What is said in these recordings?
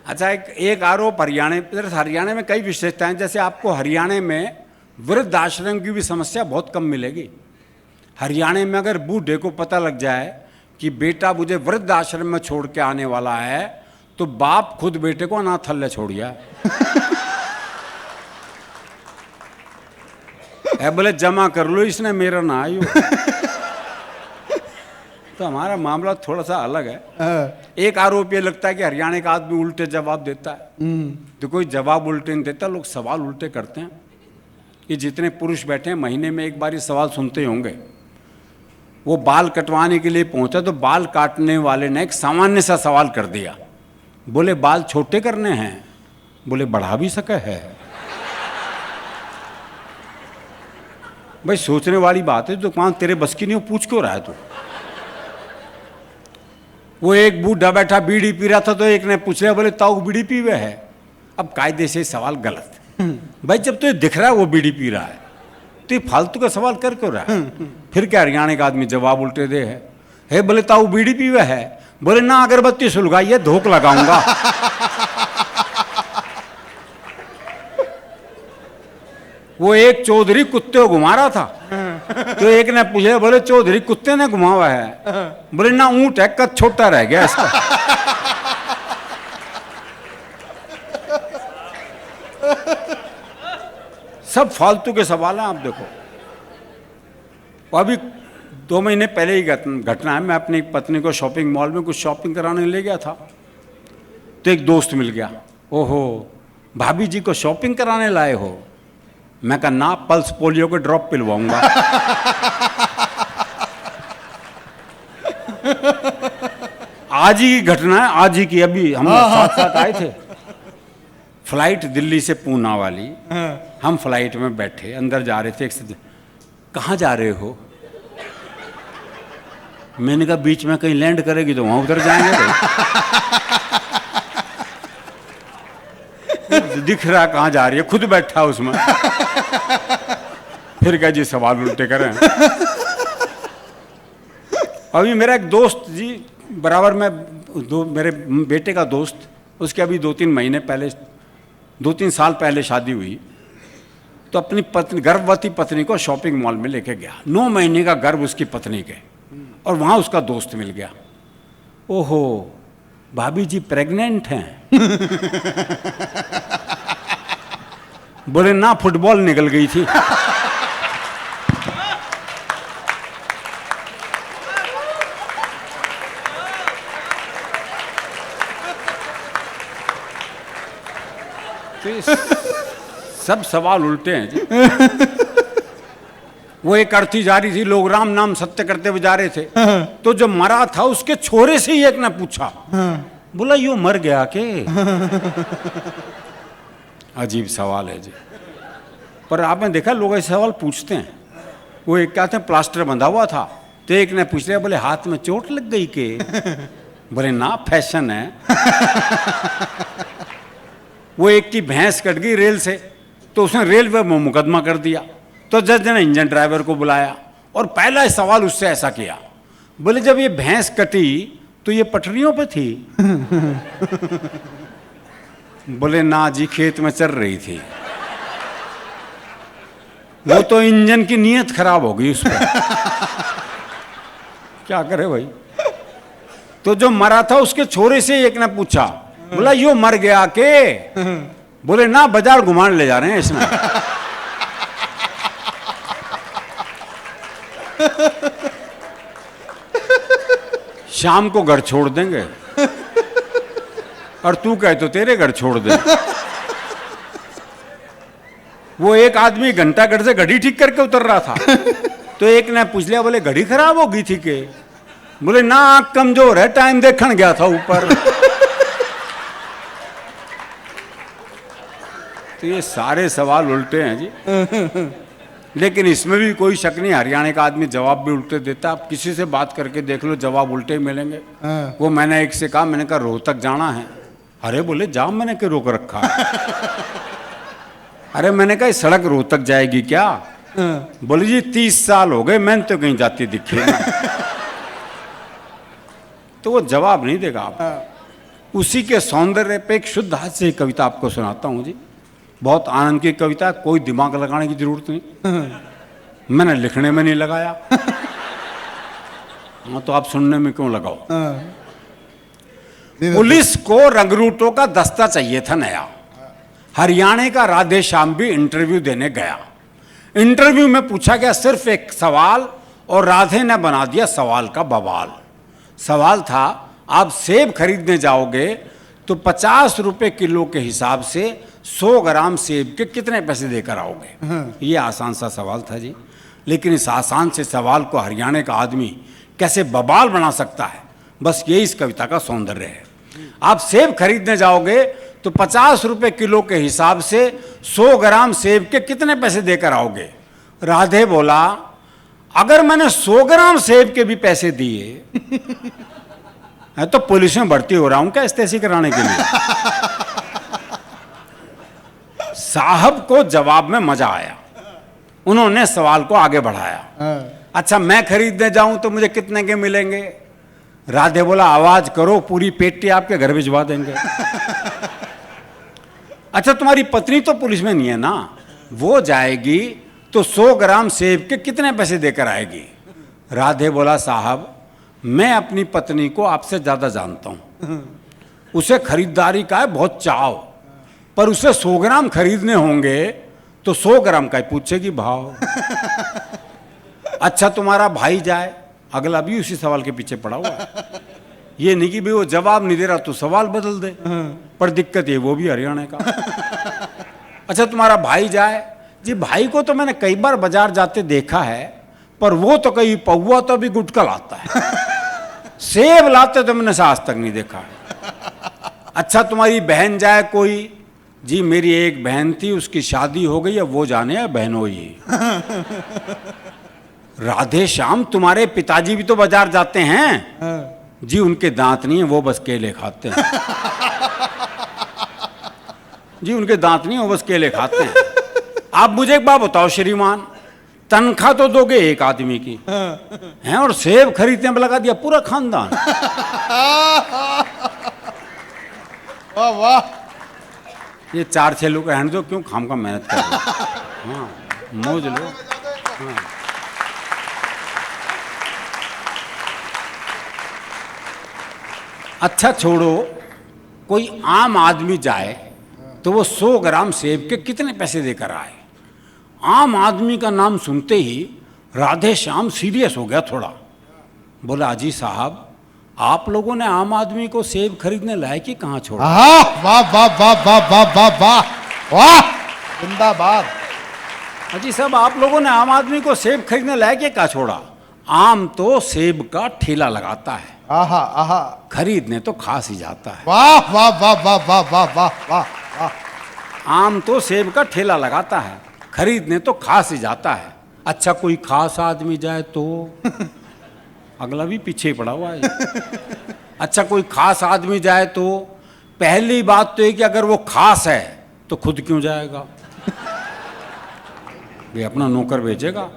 अच्छा, एक आरोप हरियाणा में कई विशेषताएं, जैसे आपको हरियाणा में वृद्ध आश्रम की भी समस्या बहुत कम मिलेगी। हरियाणा में अगर बूढ़े को पता लग जाए कि बेटा मुझे वृद्ध आश्रम में छोड़ के आने वाला है, तो बाप खुद बेटे को अनाथालय छोड़ गया है, बोले जमा कर लो, इसने मेरा ना आयु तो हमारा मामला थोड़ा सा अलग है। एक आरोप ये लगता है कि हरियाणा का आदमी उल्टे जवाब देता है। तो कोई जवाब उल्टे नहीं देता, लोग सवाल उल्टे करते हैं। ये जितने पुरुष बैठे हैं महीने में एक बार ये सवाल सुनते ही होंगे। वो बाल कटवाने के लिए पहुंचा तो बाल काटने वाले ने एक सामान्य सा सवाल कर दिया, बोले बाल छोटे करने हैं? बोले बढ़ा भी सके है। भाई सोचने वाली बात है, तो कौन तेरे बस की नहीं, वो पूछ क्यों रहा है तू? वो एक बूढ़ा बैठा बीड़ी पी रहा था, तो एक ने पूछ लिया, बोले ताऊ बीड़ी पीवे है? अब कायदे से सवाल गलत। भाई जब तो ये दिख रहा है वो बीड़ी पी रहा है, तो ये फालतू का सवाल कर क्यों रहा है? फिर क्या हरियाणा का आदमी जवाब उल्टे दे है बोले ताऊ बीड़ी पीवे है? बोले ना, अगरबत्ती सुलगाई है, धोख लगाऊंगा वो एक चौधरी कुत्ते को घुमा रहा था, तो एक ने पूछा, बोले चौधरी कुत्ते ने घुमावा है? बोले ना, ऊंट है, कद छोटा रह गया इसका सब फालतू के सवाल हैं। आप देखो, अभी 2 महीने पहले ही घटना है। मैं अपनी पत्नी को शॉपिंग मॉल में कुछ शॉपिंग कराने ले गया था, तो एक दोस्त मिल गया। ओहो, भाभी जी को शॉपिंग कराने लाए हो? मैं कहा ना, पल्स पोलियो के ड्रॉप पिलवाऊंगा आज ही की घटना है, आज ही की। अभी हम साथ साथ आए थे, फ्लाइट दिल्ली से पूना वाली। हम फ्लाइट में बैठे अंदर जा रहे थे, कहाँ जा रहे हो? मैंने कहा बीच में कहीं लैंड करेगी तो वहां उतर जाएंगे दिख रहा कहाँ जा रही है, खुद बैठा उसमें फिर क्या जी सवाल उल्टे करें। अभी मेरा एक दोस्त जी बराबर में मेरे बेटे का दोस्त, उसके अभी 2-3 साल पहले शादी हुई, तो अपनी पत्नी, गर्भवती पत्नी को शॉपिंग मॉल में लेके गया। 9 महीने का गर्भ उसकी पत्नी के, और वहां उसका दोस्त मिल गया। ओहो, भाभी जी प्रेग्नेंट हैं? बोले ना, फुटबॉल निकल गई थी तो सब सवाल उल्टे हैं जी। वो एक अर्थी जा रही थी, लोग राम नाम सत्य करते हुए जा रहे थे, तो जो मरा था उसके छोरे से ही एक ने पूछा, बोला यो मर गया के? अजीब सवाल है जी, पर आपने देखा लोग ऐसे सवाल पूछते हैं। वो एक क्या थे, प्लास्टर बंधा हुआ था, तो एक ने पूछ लिया, बोले हाथ में चोट लग गई के? बोले ना, फैशन है वो एक की भैंस कट गई रेल से, तो उसने रेलवे में मुकदमा कर दिया। तो जज ने इंजन ड्राइवर को बुलाया और पहला सवाल उससे ऐसा किया, बोले जब ये भैंस कटी तो ये पटरियों पे थी? बोले ना जी, खेत में चल रही थी। वो तो इंजन की नीयत खराब हो गई उस पर क्या करे भाई। तो जो मरा था उसके छोरे से एक ने पूछा, बोला यो मर गया के? बोले ना, बाजार घुमाने ले जा रहे हैं इसमें शाम को घर छोड़ देंगे, और तू कहे तो तेरे घर छोड़ दे। वो एक आदमी घंटाघर से घड़ी ठीक करके उतर रहा था, तो एक ने पूछ लिया, बोले घड़ी खराब हो गई थी के? बोले ना, आंख कमजोर है, टाइम देखने गया था ऊपर तो ये सारे सवाल उल्टे हैं जी। लेकिन इसमें भी कोई शक नहीं, हरियाणा का आदमी जवाब भी उल्टे देता। आप किसी से बात करके देख लो, जवाब उल्टे मिलेंगे। वो मैंने एक से कहा, मैंने कहा रोहतक जाना है? अरे बोले जाम मैंने क्यों रोक रखा अरे मैंने कहा सड़क रोहतक जाएगी क्या? बोले जी 30 साल हो गए, मैंने तो कहीं जाती दिखी तो वो जवाब नहीं देगा आप। उसी के सौंदर्य पे एक शुद्ध हास्य से कविता आपको सुनाता हूँ जी। बहुत आनंद की कविता, कोई दिमाग लगाने की जरूरत नहीं, मैंने लिखने में नहीं लगाया। हाँ तो आप सुनने में क्यों लगाओ। पुलिस को रंगरूटों का दस्ता चाहिए था नया। हरियाणा का राधे श्याम भी इंटरव्यू देने गया। इंटरव्यू में पूछा गया सिर्फ एक सवाल और राधे ने बना दिया सवाल का बवाल। सवाल था, आप सेब खरीदने जाओगे तो 50 रुपए किलो के हिसाब से 100 ग्राम सेब के कितने पैसे देकर आओगे। ये आसान सा सवाल था जी, लेकिन इस आसान से सवाल को हरियाणा का आदमी कैसे बवाल बना सकता है, बस यही इस कविता का सौंदर्य है। आप सेब खरीदने जाओगे तो 50 रुपए किलो के हिसाब से 100 ग्राम सेब के कितने पैसे देकर आओगे। राधे बोला, अगर मैंने 100 ग्राम सेब के भी पैसे दिए है तो पुलिस में भर्ती हो रहा हूं क्या इस्तेसी कराने के लिए। साहब को जवाब में मजा आया, उन्होंने सवाल को आगे बढ़ाया। अच्छा मैं खरीदने जाऊं तो मुझे कितने के मिलेंगे। राधे बोला, आवाज करो, पूरी पेटी आपके घर भिजवा देंगे। अच्छा तुम्हारी पत्नी तो पुलिस में नहीं है ना, वो जाएगी तो 100 ग्राम सेब के कितने पैसे देकर आएगी। राधे बोला, साहब मैं अपनी पत्नी को आपसे ज्यादा जानता हूं, उसे खरीदारी का है बहुत चाव, पर उसे 100 ग्राम खरीदने होंगे तो 100 ग्राम का ही पूछेगी भाव। अच्छा तुम्हारा भाई जाए, अगला भी उसी सवाल के पीछे पड़ा हुआ है। ये नहीं कि भाई वो जवाब नहीं दे रहा तो सवाल बदल दे, पर दिक्कत ये वो भी हरियाणा का। अच्छा तुम्हारा भाई जाए जी, भाई को तो मैंने कई बार बाजार जाते देखा है, पर वो तो कहीं पौवा तो भी गुटका लाता है, सेब लाते तो मैंने आज तक नहीं देखा है। अच्छा तुम्हारी बहन जाए कोई, जी मेरी एक बहन थी उसकी शादी हो गई है, वो जाने है बहनोई। राधे श्याम तुम्हारे पिताजी भी तो बाजार जाते हैं। जी उनके दांत नहीं है, वो बस केले खाते हैं। जी उनके दांत नहीं है, वो बस केले खाते हैं। आप मुझे एक बात बताओ श्रीमान, तनख्वाह तो दोगे एक आदमी की हैं और सेब खरीदने में लगा दिया पूरा खानदान। वाह वाह, ये 4-6 लोग रहने दो, क्यों खाम का मेहनत कर रहे हो। हाँ मौज लो। हाँ। अच्छा छोड़ो, कोई आम आदमी जाए तो वो 100 ग्राम सेब के कितने पैसे देकर आए। आम आदमी का नाम सुनते ही राधे श्याम सीरियस हो गया थोड़ा। बोला, अजी साहब आप लोगों ने आम आदमी को सेब खरीदने लायक ही कहाँ छोड़ा। वाह वाह वाह वाह वाह वाह वाह वाह, जिंदाबाद। अजी साहब आप लोगों ने आम आदमी को सेब खरीदने लायक ही कहाँ छोड़ा। आम तो सेब का ठेला लगाता है, आहा आहा, खरीदने तो खास ही जाता है। वाह वाह वाह वाह वाह वाह वाह वाह वाह। आम तो सेब का ठेला लगाता है, खरीदने तो खास ही जाता है। अच्छा कोई खास आदमी जाए तो अगला भी पीछे ही पड़ा हुआ है। अच्छा कोई खास आदमी जाए तो पहली बात तो है कि अगर वो खास है तो खुद क्यों जाएगा, वे अपना नौकर भेजेगा।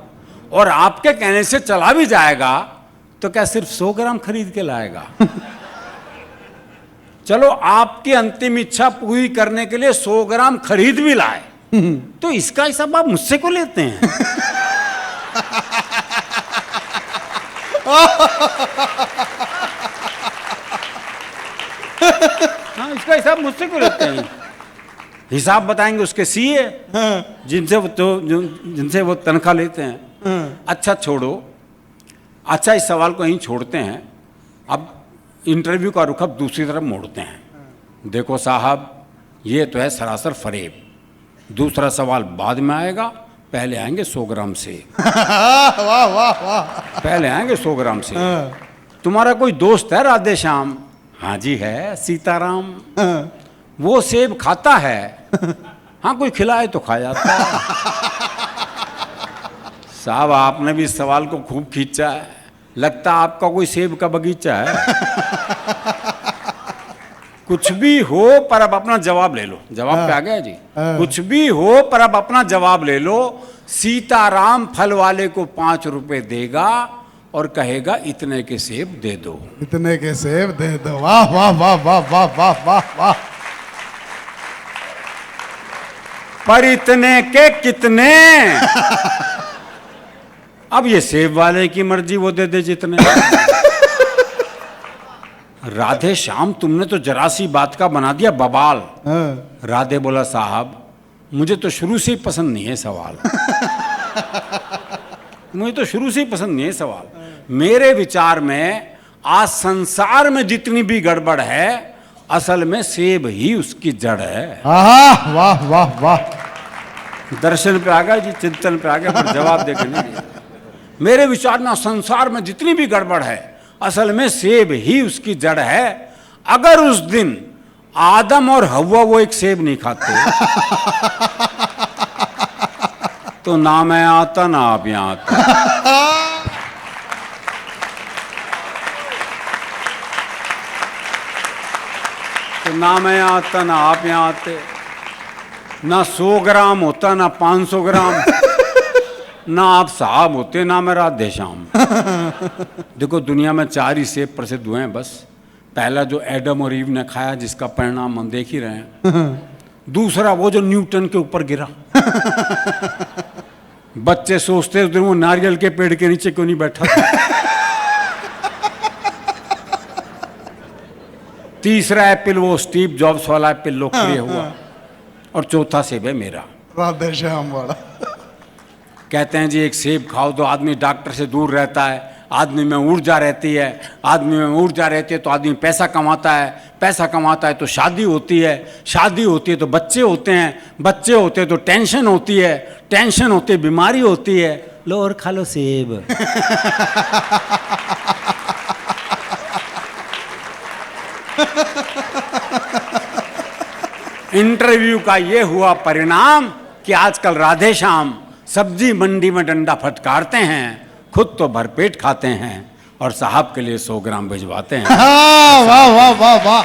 और आपके कहने से चला भी जाएगा तो क्या सिर्फ 100 ग्राम खरीद के लाएगा। चलो आपकी अंतिम इच्छा पूरी करने के लिए 100 ग्राम खरीद भी लाए तो इसका हिसाब आप मुझसे क्यों लेते हैं। हाँ इसका हिसाब मुझसे क्यों लेते हैं। हिसाब बताएंगे उसके सीए जिनसे वो तनख्वाह लेते हैं। अच्छा छोड़ो, अच्छा इस सवाल को यहीं छोड़ते हैं। अब इंटरव्यू का रुख अब दूसरी तरफ मोड़ते हैं। देखो साहब ये तो है सरासर फरेब, दूसरा सवाल बाद में आएगा, पहले आएंगे 100 ग्राम से। वाह वाह वाह, पहले आएंगे 100 ग्राम से। तुम्हारा कोई दोस्त है राधे श्याम। हाँ जी है, सीताराम। वो सेब खाता है। हाँ कोई खिलाए तो खा जाता है। साहब आपने भी इस सवाल को खूब खींचा है, लगता आपका कोई सेब का बगीचा है। कुछ भी हो पर अब अपना जवाब ले लो। जवाब पे आ गया जी। कुछ भी हो पर अब अपना जवाब ले लो। सीताराम फल वाले को 5 रुपए देगा और कहेगा इतने के सेब दे दो। इतने के सेब दे दो। वाह वाह वाह वाह वाह वाह वाह वाह। पर इतने के कितने? अब ये सेब वाले की मर्जी, वो दे दे जितने। राधे श्याम तुमने तो जरा सी बात का बना दिया बवाल। राधे बोला साहब मुझे तो शुरू से ही पसंद नहीं है सवाल। मुझे तो शुरू से ही पसंद नहीं है सवाल। मेरे विचार में आज संसार में जितनी भी गड़बड़ है असल में सेब ही उसकी जड़ है। वाह वाह वाह वाह। दर्शन पे आ गया जी, चिंतन पे आ गया, पर जवाब देकर नहीं दिया। मेरे विचार में संसार में जितनी भी गड़बड़ है असल में सेब ही उसकी जड़ है। अगर उस दिन आदम और हव्वा वो एक सेब नहीं खाते तो ना मैं आता ना आप यहां आते। तो ना मैं आता ना आप यहां आते। ना 100 ग्राम होता ना 500 ग्राम, ना आप साहब होते ना मैं राधे श्याम। देखो दुनिया में 4 ही सेब प्रसिद्ध हुए हैं बस। पहला जो एडम और ईव ने खाया जिसका परिणाम हम देख ही रहे हैं। दूसरा वो जो न्यूटन के ऊपर गिरा। बच्चे सोचते उस दिन वो नारियल के पेड़ के नीचे क्यों नहीं बैठा था। तीसरा एप्पल वो स्टीव जॉब्स वाला एप्पल लोकप्रिय हुआ। और चौथा सेब है मेरा, राधे श्याम वाला। कहते हैं जी एक सेब खाओ तो आदमी डॉक्टर से दूर रहता है, आदमी में ऊर्जा रहती है, आदमी में ऊर्जा रहती है तो आदमी पैसा कमाता है, पैसा कमाता है तो शादी होती है, शादी होती है तो बच्चे होते हैं, बच्चे होते हैं तो टेंशन होती है, टेंशन होती है बीमारी होती है। लो और खा लो सेब। इंटरव्यू का ये हुआ परिणाम कि आजकल राधे श्याम सब्जी मंडी में डंडा फटकारते हैं, खुद तो भरपेट खाते हैं और साहब के लिए 100 ग्राम भिजवाते हैं। वाह वाह वाह वाह।